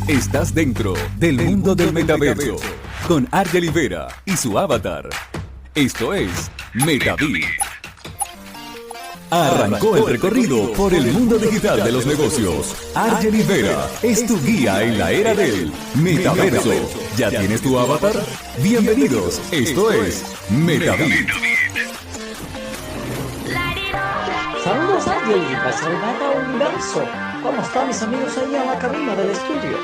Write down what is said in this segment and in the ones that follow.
Estás dentro del mundo del metaverso con Argel Vera y su avatar. Esto es MetaBit. Arrancó el recorrido por el mundo digital de los negocios. Argel Vera es tu guía en la era del metaverso. ¿Ya tienes tu avatar? Bienvenidos, esto es MetaBit. Saludos Argel, la salvada universo. ¿Cómo están mis amigos ahí en la cabina del estudio?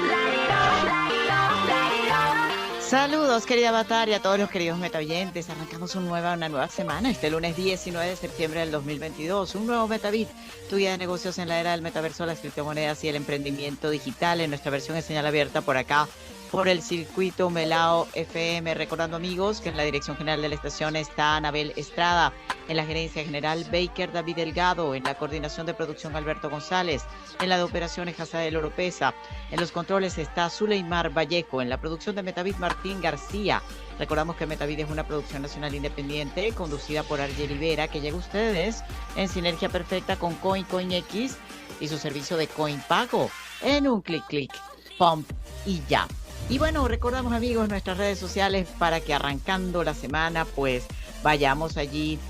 Saludos, querida avatar, y a todos los queridos metaoyentes. Arrancamos una nueva semana, este lunes 19 de septiembre del 2022. Un nuevo MetaBit, tu guía de negocios en la era del metaverso, las criptomonedas y el emprendimiento digital. En nuestra versión en señal abierta por acá, por el circuito Melao FM. Recordando, amigos, que en la dirección general de la estación está Anabel Estrada, en la gerencia general Baker David Delgado, en la coordinación de producción Alberto González, en la de operaciones Hazael Oropesa, en los controles está Zuleimar Vallejo, en la producción de MetaBit Martín García. Recordamos que MetaBit es una producción nacional independiente conducida por Argel Vera, que llega a ustedes en sinergia perfecta con CoinX y su servicio de Coin Pago en un clic, pump y ya. Y bueno, recordamos, amigos, nuestras redes sociales para que arrancando la semana pues vayamos allí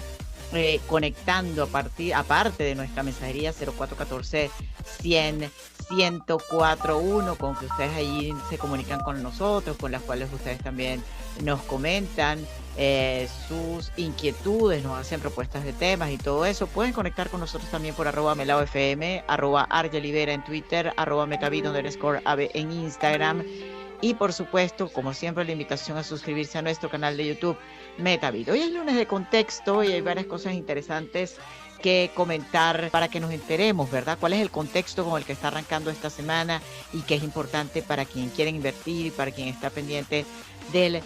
conectando aparte de nuestra mensajería 0414-100-1041, con que ustedes allí se comunican con nosotros, con las cuales ustedes también nos comentan sus inquietudes, nos hacen propuestas de temas y todo eso. Pueden conectar con nosotros también por @melaofm, @argelibera en Twitter, @metabit_AB en Instagram. Y por supuesto, como siempre, la invitación a suscribirse a nuestro canal de YouTube MetaBit. Hoy es lunes de contexto y hay varias cosas interesantes que comentar para que nos enteremos, ¿verdad? ¿Cuál es el contexto con el que está arrancando esta semana y qué es importante para quien quiere invertir y para quien está pendiente del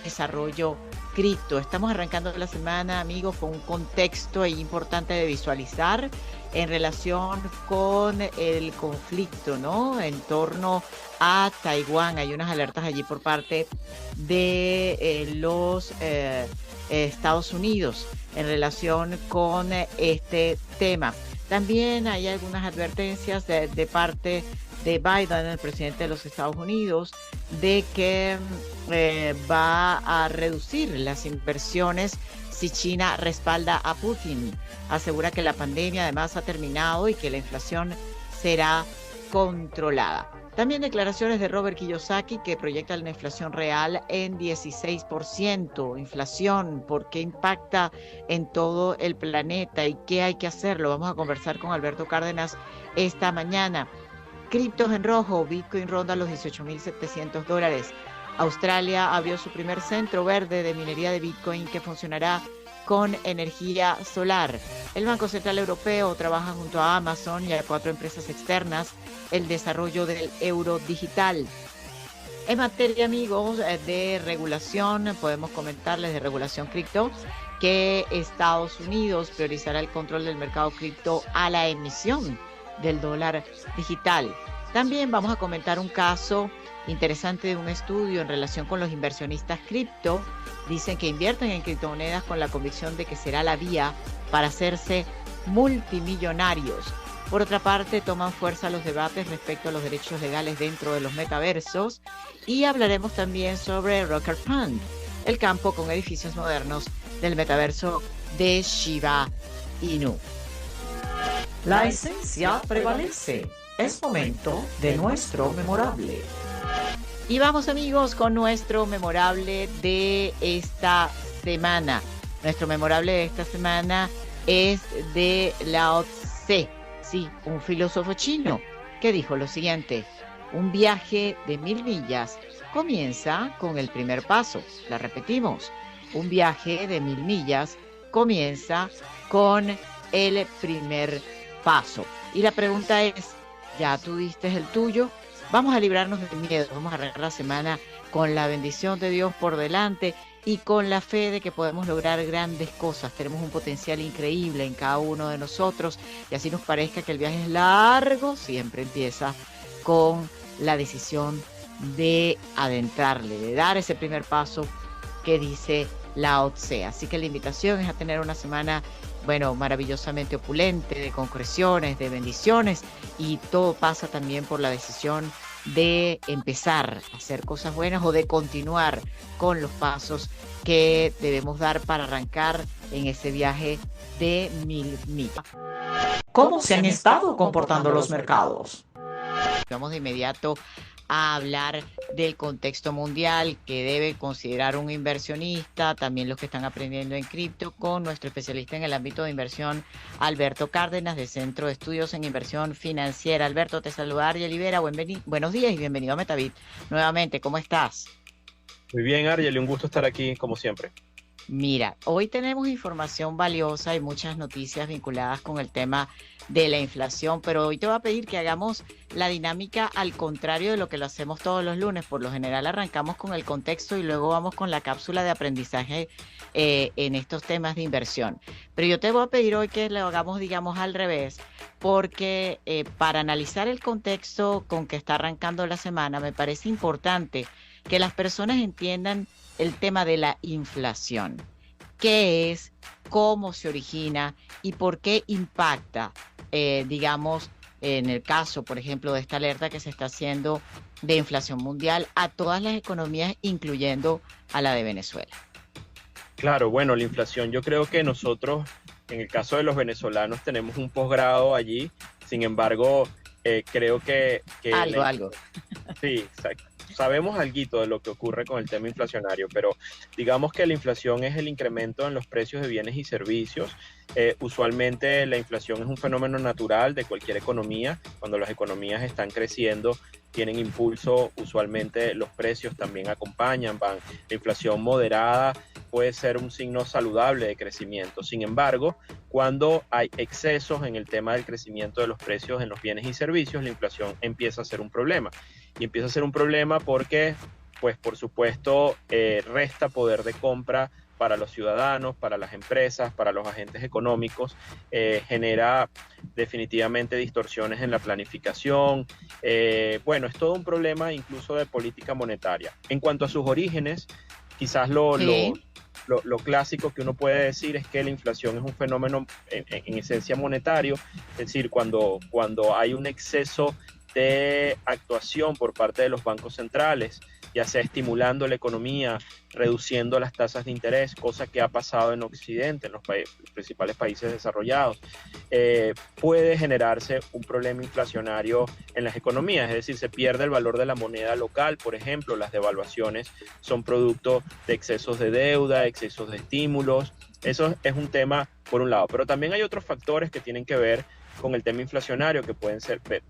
desarrollo cripto? Estamos arrancando la semana, amigos, con un contexto importante de visualizar en relación con el conflicto, ¿no? En torno a Taiwán. Hay unas alertas allí por parte de los Estados Unidos en relación con este tema. También hay algunas advertencias de parte de Biden, el presidente de los Estados Unidos, de que va a reducir las inversiones si China respalda a Putin. Asegura que la pandemia además ha terminado y que la inflación será controlada. También declaraciones de Robert Kiyosaki, que proyecta la inflación real en 16%. Inflación, ¿por qué impacta en todo el planeta y qué hay que hacer? Lo vamos a conversar con Alberto Cárdenas esta mañana. Criptos en rojo, Bitcoin ronda los $18,700. Australia abrió su primer centro verde de minería de Bitcoin que funcionará con energía solar. El Banco Central Europeo trabaja junto a Amazon y a 4 empresas externas el desarrollo del euro digital. En materia, amigos, de regulación, podemos comentarles de regulación cripto que Estados Unidos priorizará el control del mercado cripto a la emisión del dólar digital. También vamos a comentar un caso interesante de un estudio en relación con los inversionistas cripto. Dicen que invierten en criptomonedas con la convicción de que será la vía para hacerse multimillonarios. Por otra parte, toman fuerza los debates respecto a los derechos legales dentro de los metaversos y hablaremos también sobre Rocket Fund, el campo con edificios modernos del metaverso de Shiba Inu. La esencia prevalece. Es momento de nuestro memorable. Y vamos, amigos, con nuestro memorable de esta semana. Nuestro memorable de esta semana es de Lao Tse, sí, un filósofo chino, que dijo lo siguiente: un viaje de 1000 millas comienza con el primer paso. La repetimos, un viaje de 1000 millas comienza con el primer paso. Y la pregunta es, ¿ya tú diste el tuyo? Vamos a librarnos del miedo, vamos a arreglar la semana con la bendición de Dios por delante y con la fe de que podemos lograr grandes cosas. Tenemos un potencial increíble en cada uno de nosotros y así nos parezca que el viaje es largo, siempre empieza con la decisión de adentrarle, de dar ese primer paso que dice Lao Tse. Así que la invitación es a tener una semana, bueno, maravillosamente opulente, de concreciones, de bendiciones, y todo pasa también por la decisión de empezar a hacer cosas buenas o de continuar con los pasos que debemos dar para arrancar en ese viaje de mil millas. ¿Cómo se han estado comportando los mercados? Vamos de inmediato a hablar del contexto mundial que debe considerar un inversionista, también los que están aprendiendo en cripto, con nuestro especialista en el ámbito de inversión, Alberto Cárdenas, de Centro de Estudios en Inversión Financiera. Alberto, te saluda Argel Rivera. Buenos días y bienvenido a Metabit. Nuevamente, ¿cómo estás? Muy bien, Argel, un gusto estar aquí, como siempre. Mira, hoy tenemos información valiosa y muchas noticias vinculadas con el tema de la inflación, pero hoy te voy a pedir que hagamos la dinámica al contrario de lo que lo hacemos todos los lunes. Por lo general arrancamos con el contexto y luego vamos con la cápsula de aprendizaje en estos temas de inversión. Pero yo te voy a pedir hoy que lo hagamos, digamos, al revés, porque para analizar el contexto con que está arrancando la semana, me parece importante que las personas entiendan el tema de la inflación. ¿Qué es? ¿Cómo se origina? ¿Y por qué impacta, digamos, en el caso, por ejemplo, de esta alerta que se está haciendo de inflación mundial a todas las economías, incluyendo a la de Venezuela? Claro, bueno, la inflación, yo creo que nosotros, en el caso de los venezolanos, tenemos un posgrado allí. Sin embargo, creo que Algo. Sí, exacto. Sabemos algo de lo que ocurre con el tema inflacionario, pero digamos que la inflación es el incremento en los precios de bienes y servicios. Usualmente la inflación es un fenómeno natural de cualquier economía. Cuando las economías están creciendo, tienen impulso, usualmente los precios también acompañan. La inflación moderada puede ser un signo saludable de crecimiento. Sin embargo, cuando hay excesos en el tema del crecimiento de los precios en los bienes y servicios, la inflación empieza a ser un problema. Y empieza a ser un problema porque, pues por supuesto, resta poder de compra para los ciudadanos, para las empresas, para los agentes económicos, genera definitivamente distorsiones en la planificación. Bueno, es todo un problema incluso de política monetaria. En cuanto a sus orígenes, quizás lo clásico que uno puede decir es que la inflación es un fenómeno en esencia monetario, es decir, cuando hay un exceso de actuación por parte de los bancos centrales, ya sea estimulando la economía, reduciendo las tasas de interés, cosa que ha pasado en Occidente, en los principales países desarrollados, puede generarse un problema inflacionario en las economías, es decir, se pierde el valor de la moneda local. Por ejemplo, las devaluaciones son producto de excesos de deuda, excesos de estímulos. Eso es un tema por un lado, pero también hay otros factores que tienen que ver con el tema inflacionario que pueden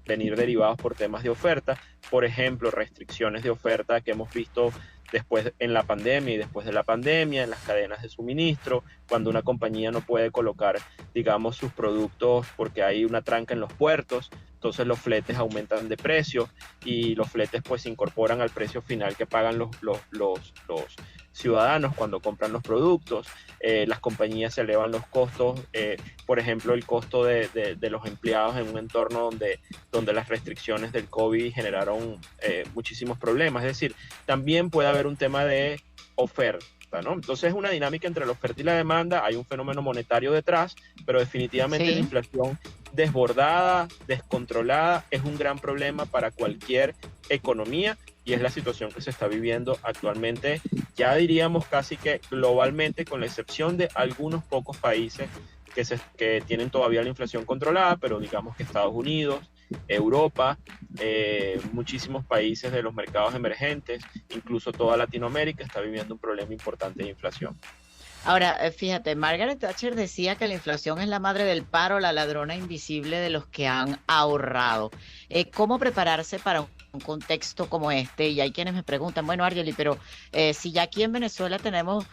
venir derivados por temas de oferta, por ejemplo, restricciones de oferta que hemos visto después en la pandemia y después de la pandemia, en las cadenas de suministro, cuando una compañía no puede colocar, digamos, sus productos porque hay una tranca en los puertos, entonces los fletes aumentan de precio y los fletes pues se incorporan al precio final que pagan los ciudadanos cuando compran los productos. Las compañías se elevan los costos, por ejemplo, el costo de los empleados en un entorno donde las restricciones del COVID generaron muchísimos problemas. Es decir, también puede haber un tema de oferta, ¿no? Entonces es una dinámica entre la oferta y la demanda, hay un fenómeno monetario detrás, pero definitivamente la inflación desbordada, descontrolada, es un gran problema para cualquier economía y es la situación que se está viviendo actualmente, ya diríamos casi que globalmente, con la excepción de algunos pocos países que tienen todavía la inflación controlada, pero digamos que Estados Unidos, Europa, muchísimos países de los mercados emergentes, incluso toda Latinoamérica está viviendo un problema importante de inflación. Ahora, fíjate, Margaret Thatcher decía que la inflación es la madre del paro, la ladrona invisible de los que han ahorrado. ¿Cómo prepararse para un contexto como este? Y hay quienes me preguntan, bueno, Argeli, pero si ya aquí en Venezuela tenemos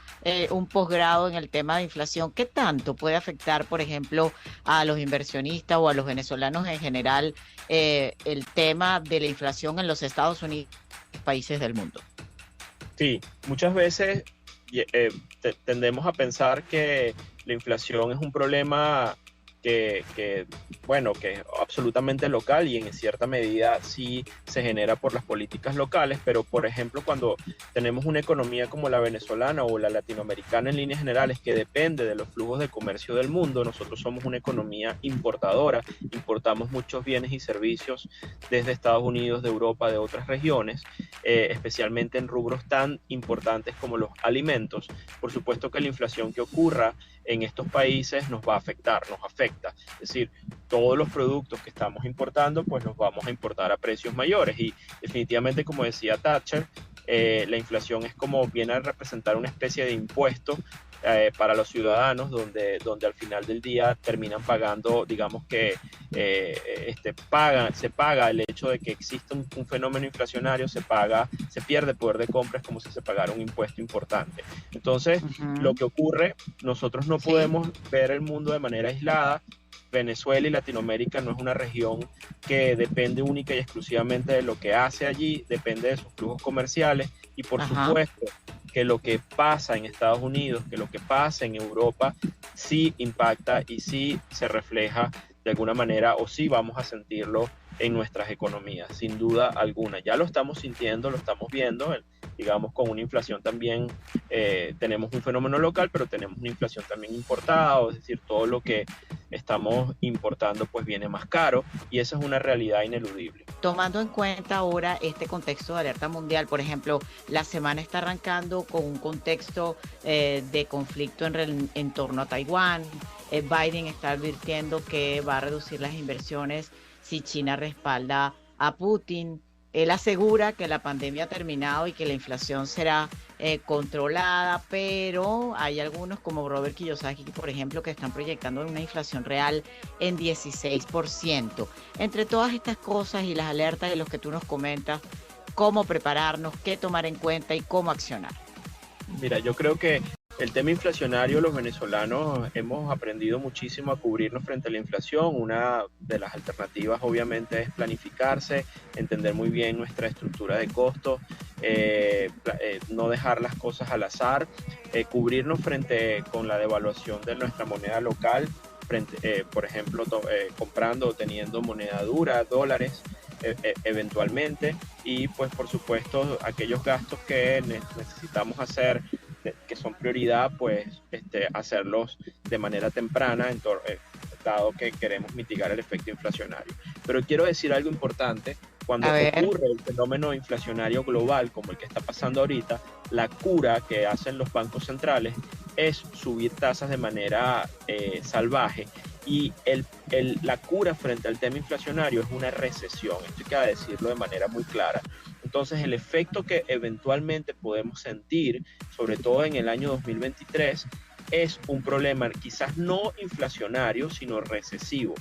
un posgrado en el tema de inflación, ¿qué tanto puede afectar, por ejemplo, a los inversionistas o a los venezolanos en general el tema de la inflación en los Estados Unidos y países del mundo? Sí, muchas veces tendemos a pensar que la inflación es un problema que absolutamente local y en cierta medida sí se genera por las políticas locales, pero por ejemplo cuando tenemos una economía como la venezolana o la latinoamericana en líneas generales que depende de los flujos de comercio del mundo, nosotros somos una economía importadora, importamos muchos bienes y servicios desde Estados Unidos, de Europa, de otras regiones, especialmente en rubros tan importantes como los alimentos. Por supuesto que la inflación que ocurra en estos países nos va a afectar, nos afecta. Es decir, todos los productos que estamos importando, pues los vamos a importar a precios mayores. Y definitivamente, como decía Thatcher, la inflación es como viene a representar una especie de impuesto para los ciudadanos, donde al final del día terminan pagando, digamos que se paga el hecho de que existe un fenómeno inflacionario, se pierde poder de compra, es como si se pagara un impuesto importante. Entonces, lo que ocurre, nosotros no podemos ver el mundo de manera aislada. Venezuela y Latinoamérica no es una región que depende única y exclusivamente de lo que hace allí, depende de sus flujos comerciales y por supuesto que lo que pasa en Estados Unidos, que lo que pasa en Europa sí impacta y sí se refleja de alguna manera o sí vamos a sentirlo en nuestras economías, sin duda alguna. Ya lo estamos sintiendo, lo estamos viendo, digamos con una inflación también, tenemos un fenómeno local, pero tenemos una inflación también importada, es decir, todo lo que estamos importando pues viene más caro y esa es una realidad ineludible. Tomando en cuenta ahora este contexto de alerta mundial, por ejemplo, la semana está arrancando con un contexto de conflicto en torno a Taiwán. Biden está advirtiendo que va a reducir las inversiones si China respalda a Putin. Él asegura que la pandemia ha terminado y que la inflación será controlada, pero hay algunos como Robert Kiyosaki, por ejemplo, que están proyectando una inflación real en 16%. Entre todas estas cosas y las alertas de los que tú nos comentas, ¿cómo prepararnos, qué tomar en cuenta y cómo accionar? Mira, yo creo que el tema inflacionario, los venezolanos hemos aprendido muchísimo a cubrirnos frente a la inflación. Una de las alternativas obviamente es planificarse, entender muy bien nuestra estructura de costos, no dejar las cosas al azar, cubrirnos frente con la devaluación de nuestra moneda local, por ejemplo, comprando o teniendo moneda dura, dólares, eventualmente, y pues por supuesto aquellos gastos que necesitamos hacer que son prioridad, pues hacerlos de manera temprana, dado que queremos mitigar el efecto inflacionario. Pero quiero decir algo importante, cuando ocurre el fenómeno inflacionario global, como el que está pasando ahorita, la cura que hacen los bancos centrales es subir tasas de manera salvaje, y la cura frente al tema inflacionario es una recesión, esto hay que decirlo de manera muy clara. Entonces el efecto que eventualmente podemos sentir, sobre todo en el año 2023, es un problema quizás no inflacionario, sino recesivo.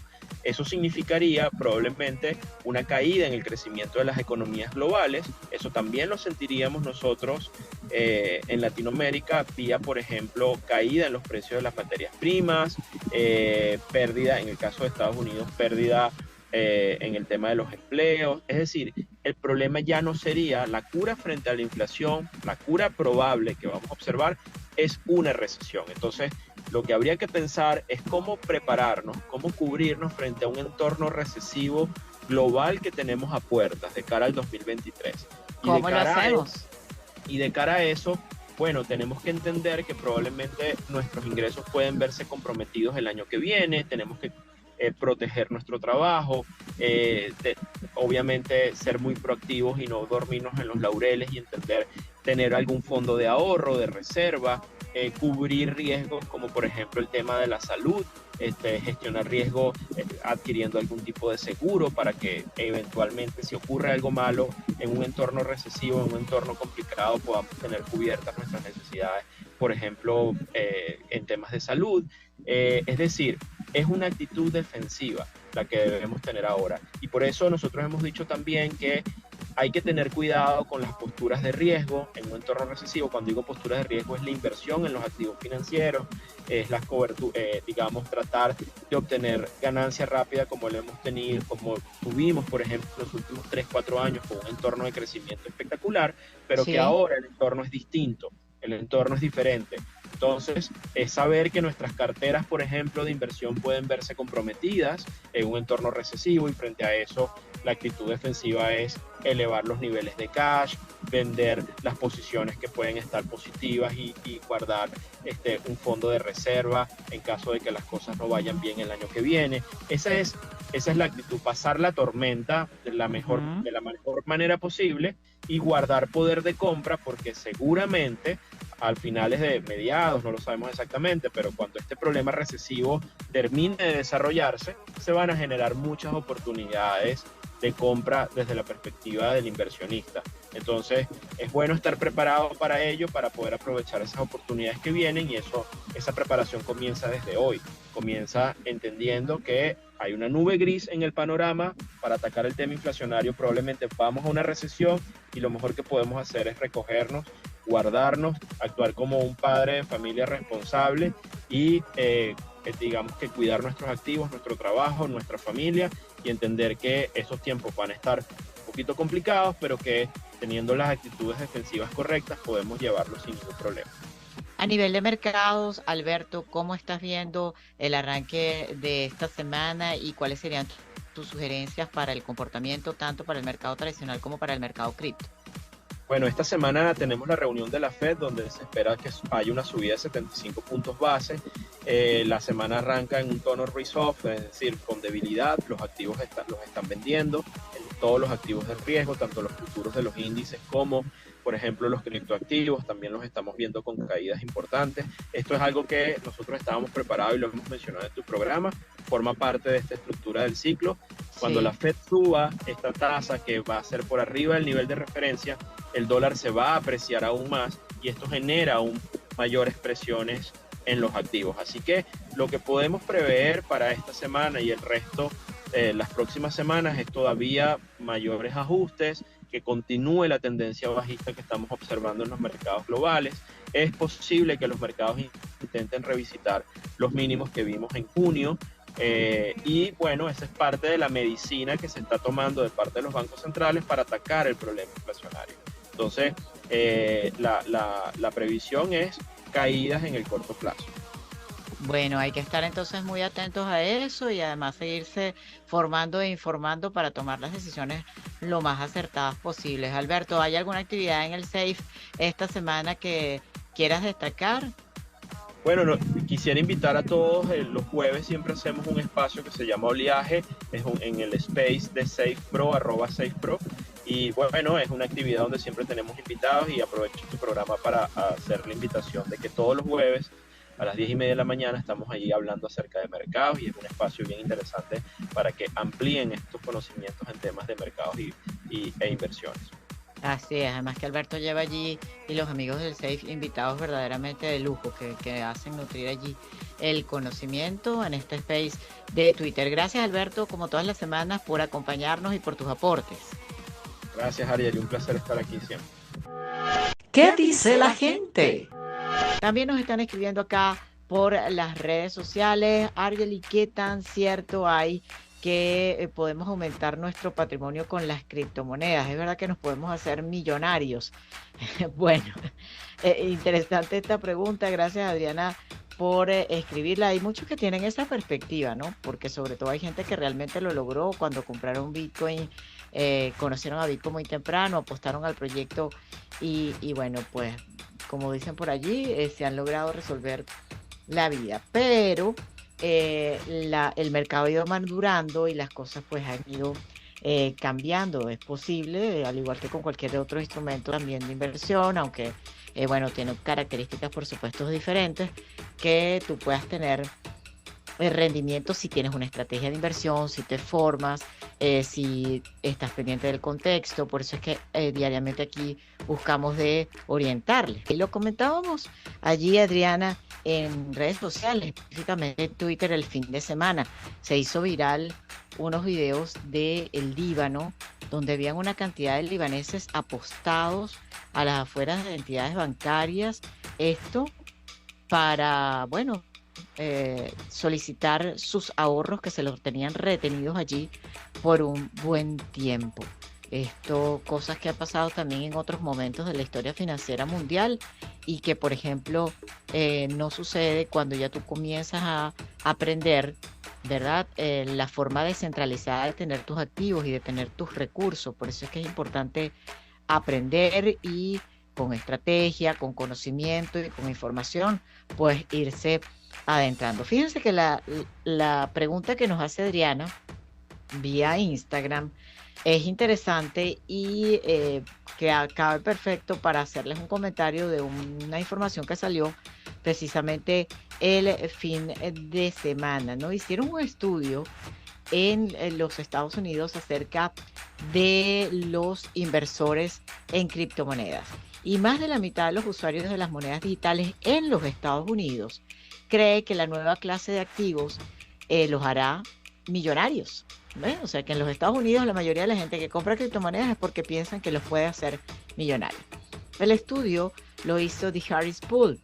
Eso significaría probablemente una caída en el crecimiento de las economías globales. Eso también lo sentiríamos nosotros en Latinoamérica, vía, por ejemplo, caída en los precios de las materias primas, pérdida, en el caso de Estados Unidos, pérdida en el tema de los empleos. Es decir, el problema ya no sería la cura frente a la inflación, la cura probable que vamos a observar es una recesión. Entonces, lo que habría que pensar es cómo prepararnos, cómo cubrirnos frente a un entorno recesivo global que tenemos a puertas de cara al 2023. ¿Cómo lo hacemos? Y de cara a eso, bueno, tenemos que entender que probablemente nuestros ingresos pueden verse comprometidos el año que viene, tenemos que proteger nuestro trabajo, obviamente ser muy proactivos y no dormirnos en los laureles y tener algún fondo de ahorro, de reserva, cubrir riesgos como por ejemplo el tema de la salud, gestionar riesgos adquiriendo algún tipo de seguro para que eventualmente si ocurre algo malo en un entorno recesivo, en un entorno complicado, podamos tener cubiertas nuestras necesidades, por ejemplo, en temas de salud. Es decir, es una actitud defensiva la que debemos tener ahora. Y por eso nosotros hemos dicho también que hay que tener cuidado con las posturas de riesgo en un entorno recesivo. Cuando digo posturas de riesgo es la inversión en los activos financieros, es la cobertura, digamos, tratar de obtener ganancia rápida como lo hemos tenido, como tuvimos, por ejemplo, los últimos 3-4 años con un entorno de crecimiento espectacular, pero que ahora el entorno es distinto, el entorno es diferente. Entonces, es saber que nuestras carteras, por ejemplo, de inversión pueden verse comprometidas en un entorno recesivo, y frente a eso, la actitud defensiva es elevar los niveles de cash, vender las posiciones que pueden estar positivas y guardar un fondo de reserva en caso de que las cosas no vayan bien el año que viene. Esa es la actitud, pasar la tormenta de la mejor manera posible y guardar poder de compra, porque seguramente al finales de mediados, no lo sabemos exactamente, pero cuando este problema recesivo termine de desarrollarse, se van a generar muchas oportunidades de compra desde la perspectiva del inversionista. Entonces, es bueno estar preparado para ello, para poder aprovechar esas oportunidades que vienen, y esa preparación comienza desde hoy. Comienza entendiendo que hay una nube gris en el panorama para atacar el tema inflacionario. Probablemente vamos a una recesión y lo mejor que podemos hacer es recogernos, guardarnos, actuar como un padre de familia responsable y digamos que cuidar nuestros activos, nuestro trabajo, nuestra familia, y entender que esos tiempos van a estar un poquito complicados, pero que teniendo las actitudes defensivas correctas podemos llevarlos sin ningún problema. A nivel de mercados, Alberto, ¿cómo estás viendo el arranque de esta semana y cuáles serían tus sugerencias para el comportamiento tanto para el mercado tradicional como para el mercado cripto? Bueno, esta semana tenemos la reunión de la Fed, donde se espera que haya una subida de 75 puntos base. La semana arranca en un tono risk-off, es decir, con debilidad. Los activos los están vendiendo, todos los activos de riesgo, tanto los futuros de los índices como, por ejemplo, los criptoactivos, también los estamos viendo con caídas importantes. Esto es algo que nosotros estábamos preparados y lo hemos mencionado en tu programa, forma parte de esta estructura del ciclo. Cuando la Fed suba esta tasa, que va a ser por arriba del nivel de referencia, el dólar se va a apreciar aún más, y esto genera aún mayores presiones en los activos. Así que lo que podemos prever para esta semana y el resto, las próximas semanas, es todavía mayores ajustes, que continúe la tendencia bajista que estamos observando en los mercados globales. Es posible que los mercados intenten revisitar los mínimos que vimos en junio, y bueno, esa es parte de la medicina que se está tomando de parte de los bancos centrales para atacar el problema inflacionario. Entonces, la previsión es caídas en el corto plazo. Bueno, hay que estar entonces muy atentos a eso y además seguirse formando e informando para tomar las decisiones lo más acertadas posibles. Alberto, ¿hay alguna actividad en el SAFE esta semana que quieras destacar? Bueno, quisiera invitar a todos. Los jueves siempre hacemos un espacio que se llama Oleaje, en el space de SafePro, @SafePro. Y bueno, es una actividad donde siempre tenemos invitados, y aprovecho tu programa para hacer la invitación de que todos los jueves a las 10:30 de la mañana estamos allí hablando acerca de mercados, y es un espacio bien interesante para que amplíen estos conocimientos en temas de mercados e inversiones. Así es, además que Alberto lleva allí, y los amigos del SAFE, invitados verdaderamente de lujo que hacen nutrir allí el conocimiento en este space de Twitter. Gracias, Alberto, como todas las semanas, por acompañarnos y por tus aportes. Gracias, Ariel, y un placer estar aquí siempre. ¿Qué dice la gente? También nos están escribiendo acá por las redes sociales. Ariel, ¿y qué tan cierto hay que podemos aumentar nuestro patrimonio con las criptomonedas? ¿Es verdad que nos podemos hacer millonarios? Bueno, interesante esta pregunta. Gracias, Adriana, por escribirla. Hay muchos que tienen esa perspectiva, ¿no? Porque sobre todo hay gente que realmente lo logró cuando compraron Bitcoin, conocieron a Bitcoin muy temprano, apostaron al proyecto y bueno, pues como dicen por allí, se han logrado resolver la vida. Pero el mercado ha ido madurando y las cosas pues han ido cambiando. Es posible, al igual que con cualquier otro instrumento también de inversión, aunque bueno, tiene características por supuesto diferentes, que tú puedas tener rendimiento si tienes una estrategia de inversión, si te formas, si estás pendiente del contexto. Por eso es que diariamente aquí buscamos de orientarles. Y lo comentábamos allí, Adriana, en redes sociales, específicamente en Twitter, el fin de semana. Se hizo viral unos videos del Líbano, donde habían una cantidad de libaneses apostados a las afueras de entidades bancarias. Esto para, bueno, solicitar sus ahorros que se los tenían retenidos allí por un buen tiempo. Esto, cosas que ha pasado también en otros momentos de la historia financiera mundial y que, por ejemplo, no sucede cuando ya tú comienzas a aprender, ¿verdad? La forma descentralizada de tener tus activos y de tener tus recursos. Por eso es que es importante aprender y con estrategia, con conocimiento y con información, pues irse adentrando. Fíjense que la pregunta que nos hace Adriana vía Instagram es interesante y que cabe perfecto para hacerles un comentario de una información que salió precisamente el fin de semana, ¿no? Hicieron un estudio en los Estados Unidos acerca de los inversores en criptomonedas. Y más de la mitad de los usuarios de las monedas digitales en los Estados Unidos cree que la nueva clase de activos los hará millonarios. ¿Ves? O sea que en los Estados Unidos la mayoría de la gente que compra criptomonedas es porque piensan que los puede hacer millonarios. El estudio lo hizo The Harris Poll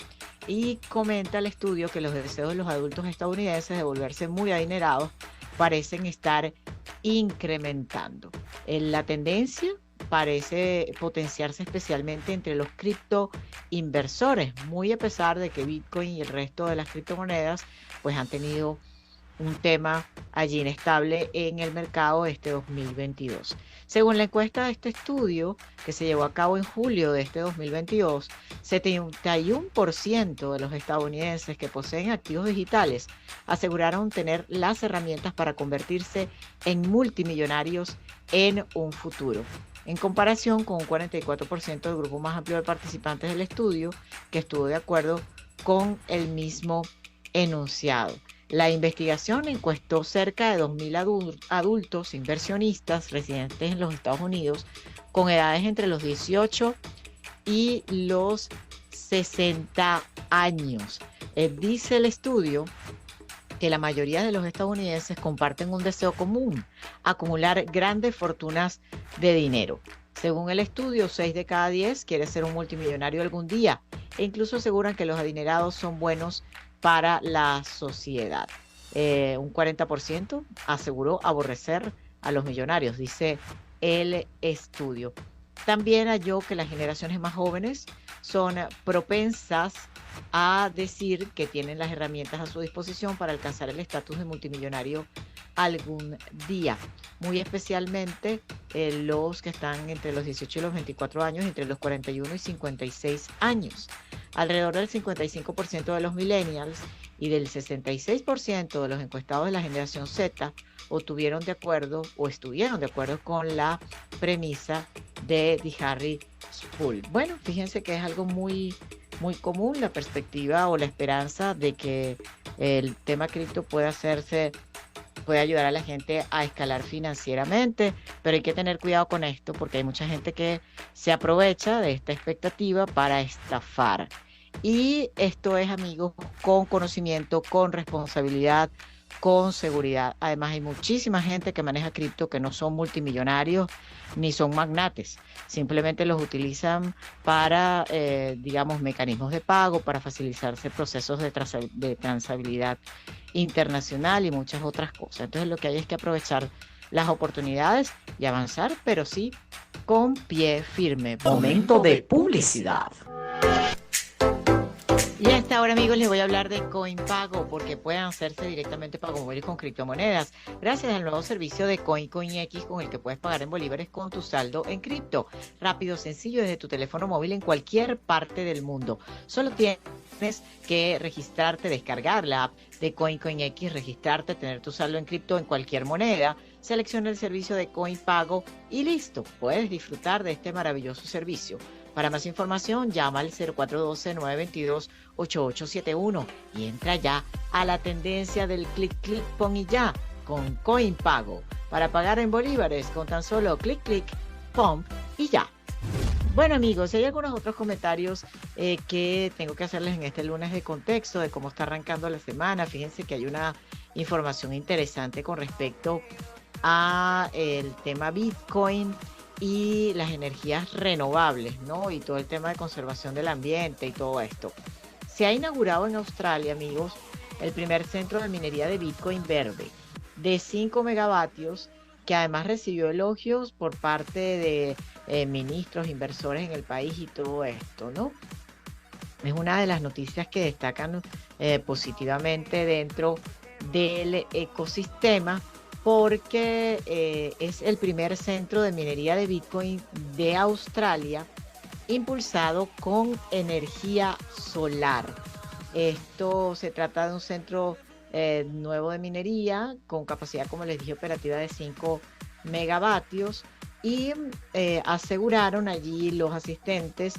y comenta el estudio que los deseos de los adultos estadounidenses de volverse muy adinerados parecen estar incrementando. La tendencia parece potenciarse especialmente entre los criptoinversores, muy a pesar de que Bitcoin y el resto de las criptomonedas pues han tenido un tema allí inestable en el mercado este 2022. Según la encuesta de este estudio, que se llevó a cabo en julio de este 2022, 71% de los estadounidenses que poseen activos digitales aseguraron tener las herramientas para convertirse en multimillonarios en un futuro, en comparación con un 44% del grupo más amplio de participantes del estudio que estuvo de acuerdo con el mismo enunciado. La investigación encuestó cerca de 2.000 adultos inversionistas residentes en los Estados Unidos con edades entre los 18 y los 60 años. Dice el estudio que la mayoría de los estadounidenses comparten un deseo común: acumular grandes fortunas de dinero. Según el estudio, 6 de cada 10 quiere ser un multimillonario algún día, e incluso aseguran que los adinerados son buenos para la sociedad. Un 40% aseguró aborrecer a los millonarios, dice el estudio. También halló que las generaciones más jóvenes son propensas a decir que tienen las herramientas a su disposición para alcanzar el estatus de multimillonario algún día, muy especialmente los que están entre los 18 y los 24 años, entre los 41 y 56 años. Alrededor del 55% de los millennials y del 66% de los encuestados de la generación Z estuvieron de acuerdo con la premisa de The Harris Poll. Bueno, fíjense que es algo muy común, la perspectiva o la esperanza de que el tema cripto puede ayudar a la gente a escalar financieramente, pero hay que tener cuidado con esto porque hay mucha gente que se aprovecha de esta expectativa para estafar. Y esto es, amigos, con conocimiento, con responsabilidad, con seguridad. Además, hay muchísima gente que maneja cripto que no son multimillonarios ni son magnates. Simplemente los utilizan para, digamos, mecanismos de pago, para facilitarse procesos de transabilidad internacional y muchas otras cosas. Entonces, lo que hay es que aprovechar las oportunidades y avanzar, pero sí con pie firme. Momento de publicidad. Y a esta hora, amigos, les voy a hablar de CoinPago, porque pueden hacerse directamente pago móvil con criptomonedas gracias al nuevo servicio de CoinX, con el que puedes pagar en bolívares con tu saldo en cripto. Rápido, sencillo, desde tu teléfono móvil en cualquier parte del mundo. Solo tienes que registrarte, descargar la app de CoinX, registrarte, tener tu saldo en cripto en cualquier moneda, selecciona el servicio de CoinPago y listo, puedes disfrutar de este maravilloso servicio. Para más información, llama al 0412-922-8871 y entra ya a la tendencia del clic, pon y ya con CoinPago para pagar en bolívares con tan solo clic, pon y ya. Bueno, amigos, hay algunos otros comentarios que tengo que hacerles en este lunes de contexto de cómo está arrancando la semana. Fíjense que hay una información interesante con respecto a el tema Bitcoin y las energías renovables, ¿no? Y todo el tema de conservación del ambiente y todo esto. Se ha inaugurado en Australia, amigos, el primer centro de minería de Bitcoin verde de 5 megavatios que además recibió elogios por parte de ministros, inversores en el país y todo esto, ¿no? Es una de las noticias que destacan positivamente dentro del ecosistema porque es el primer centro de minería de Bitcoin de Australia impulsado con energía solar. Esto se trata de un centro nuevo de minería con capacidad, como les dije, operativa de 5 megavatios y aseguraron allí los asistentes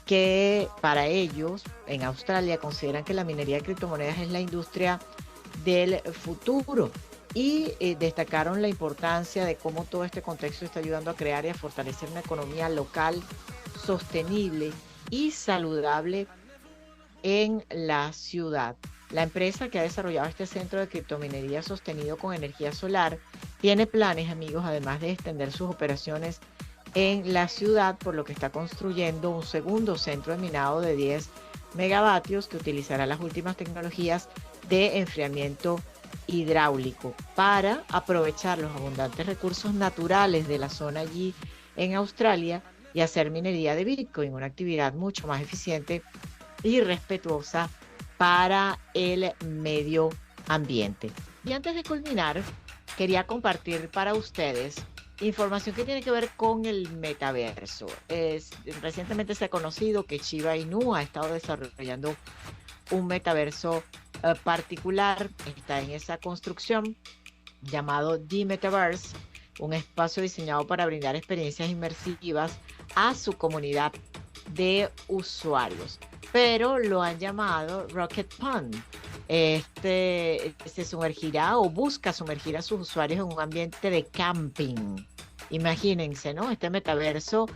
que para ellos en Australia consideran que la minería de criptomonedas es la industria del futuro y destacaron la importancia de cómo todo este contexto está ayudando a crear y a fortalecer una economía local sostenible y saludable en la ciudad. La empresa que ha desarrollado este centro de criptominería sostenido con energía solar tiene planes, amigos, además de extender sus operaciones en la ciudad, por lo que está construyendo un segundo centro de minado de 10 megavatios que utilizará las últimas tecnologías de enfriamiento hidráulico para aprovechar los abundantes recursos naturales de la zona allí en Australia y hacer minería de Bitcoin, una actividad mucho más eficiente y respetuosa para el medio ambiente. Y antes de culminar, quería compartir para ustedes información que tiene que ver con el metaverso. Recientemente se ha conocido que Shiba Inu ha estado desarrollando un metaverso particular, está en esa construcción llamado The Metaverse, un espacio diseñado para brindar experiencias inmersivas a su comunidad de usuarios, pero lo han llamado Rocket Pond. Se sumergirá o busca sumergir a sus usuarios en un ambiente de camping. Imagínense, ¿no? Este metaverso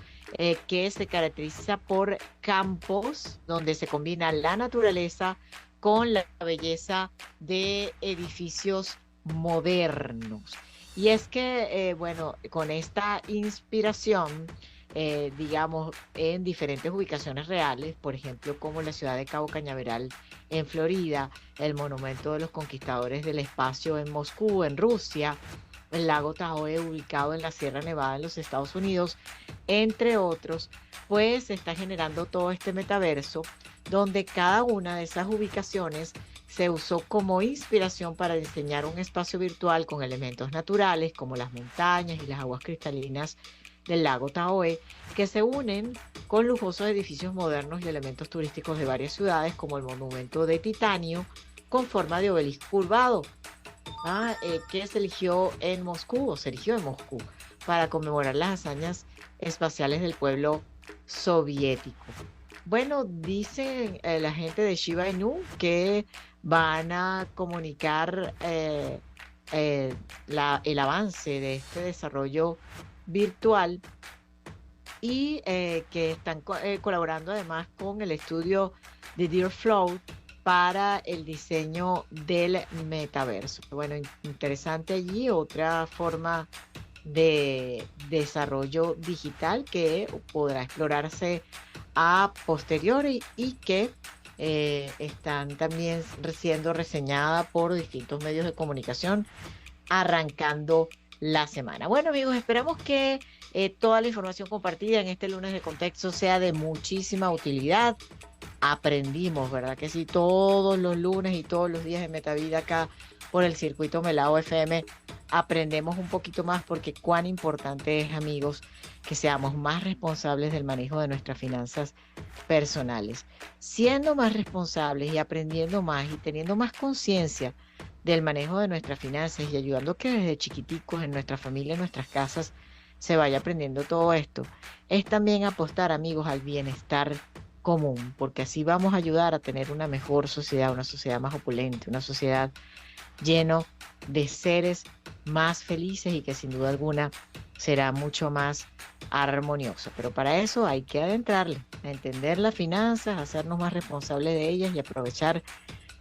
que se caracteriza por campos donde se combina la naturaleza con la belleza de edificios modernos. Y es que, bueno, con esta inspiración, digamos, en diferentes ubicaciones reales, por ejemplo, como la ciudad de Cabo Cañaveral en Florida, el Monumento de los Conquistadores del Espacio en Moscú, en Rusia, el lago Tahoe ubicado en la Sierra Nevada en los Estados Unidos, entre otros, pues se está generando todo este metaverso donde cada una de esas ubicaciones se usó como inspiración para diseñar un espacio virtual con elementos naturales como las montañas y las aguas cristalinas del lago Tahoe, que se unen con lujosos edificios modernos y elementos turísticos de varias ciudades como el monumento de titanio con forma de obelisco curvado, que se eligió en Moscú para conmemorar las hazañas espaciales del pueblo soviético. Bueno, dicen la gente de Shiba Inu que van a comunicar el avance de este desarrollo virtual y que están colaborando además con el estudio de Deerflow para el diseño del metaverso. Bueno, interesante allí, otra forma de desarrollo digital que podrá explorarse a posteriori y que están también siendo reseñada por distintos medios de comunicación arrancando la semana. Bueno, amigos, esperamos que toda la información compartida en este lunes de contexto sea de muchísima utilidad. Aprendimos, ¿verdad? Que sí, todos los lunes y todos los días de Metavida acá por el circuito Melao FM aprendemos un poquito más, porque cuán importante es, amigos, que seamos más responsables del manejo de nuestras finanzas personales. Siendo más responsables y aprendiendo más y teniendo más conciencia del manejo de nuestras finanzas y ayudando que desde chiquiticos en nuestra familia, en nuestras casas, se vaya aprendiendo todo esto, es también apostar, amigos, al bienestar común, porque así vamos a ayudar a tener una mejor sociedad, una sociedad más opulente, una sociedad lleno de seres más felices y que sin duda alguna será mucho más armonioso. Pero para eso hay que adentrarle, a entender las finanzas, hacernos más responsables de ellas y aprovechar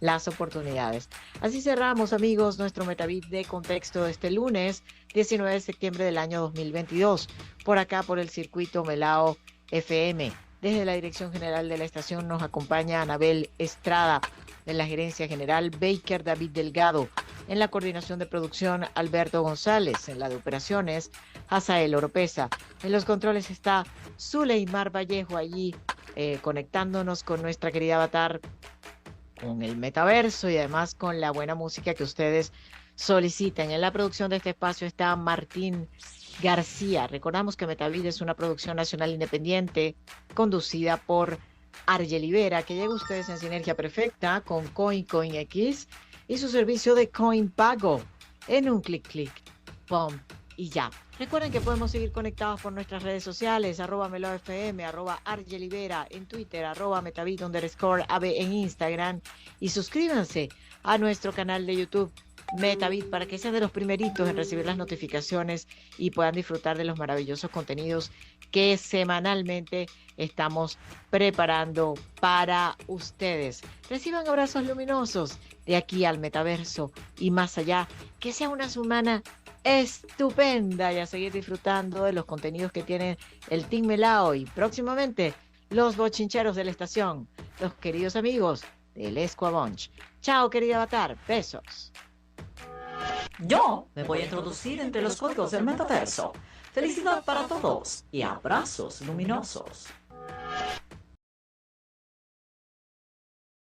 las oportunidades. Así cerramos, amigos, nuestro Metavit de contexto de este lunes 19 de septiembre del año 2022, por acá por el circuito Melao FM. Desde la dirección general de la estación nos acompaña Anabel Estrada, de la gerencia general Baker David Delgado, En la coordinación de producción, Alberto González. En la de operaciones, Hazael Oropesa. En los controles está Zuleimar Vallejo allí, conectándonos con nuestra querida avatar, con el metaverso y además con la buena música que ustedes solicitan. En la producción de este espacio está Martín García. Recordamos que Metavid es una producción nacional independiente conducida por Argel Vera, que llega a ustedes en sinergia perfecta con CoinX y su servicio de Coin Pago en un clic, pum y ya. Recuerden que podemos seguir conectados por nuestras redes sociales, @melofm, @Argelibera en Twitter, @Metavid_AB en Instagram, y suscríbanse a nuestro canal de YouTube Metavid para que sean de los primeritos en recibir las notificaciones y puedan disfrutar de los maravillosos contenidos que semanalmente estamos preparando para ustedes. Reciban abrazos luminosos de aquí al metaverso y más allá. Que sea una semana estupenda y a seguir disfrutando de los contenidos que tiene el Team Melao y próximamente los bochincheros de la estación, los queridos amigos del Esquabunch. Chao, querida avatar. Besos. Yo me voy a introducir entre los códigos del metaverso. Felicidad para todos y abrazos luminosos.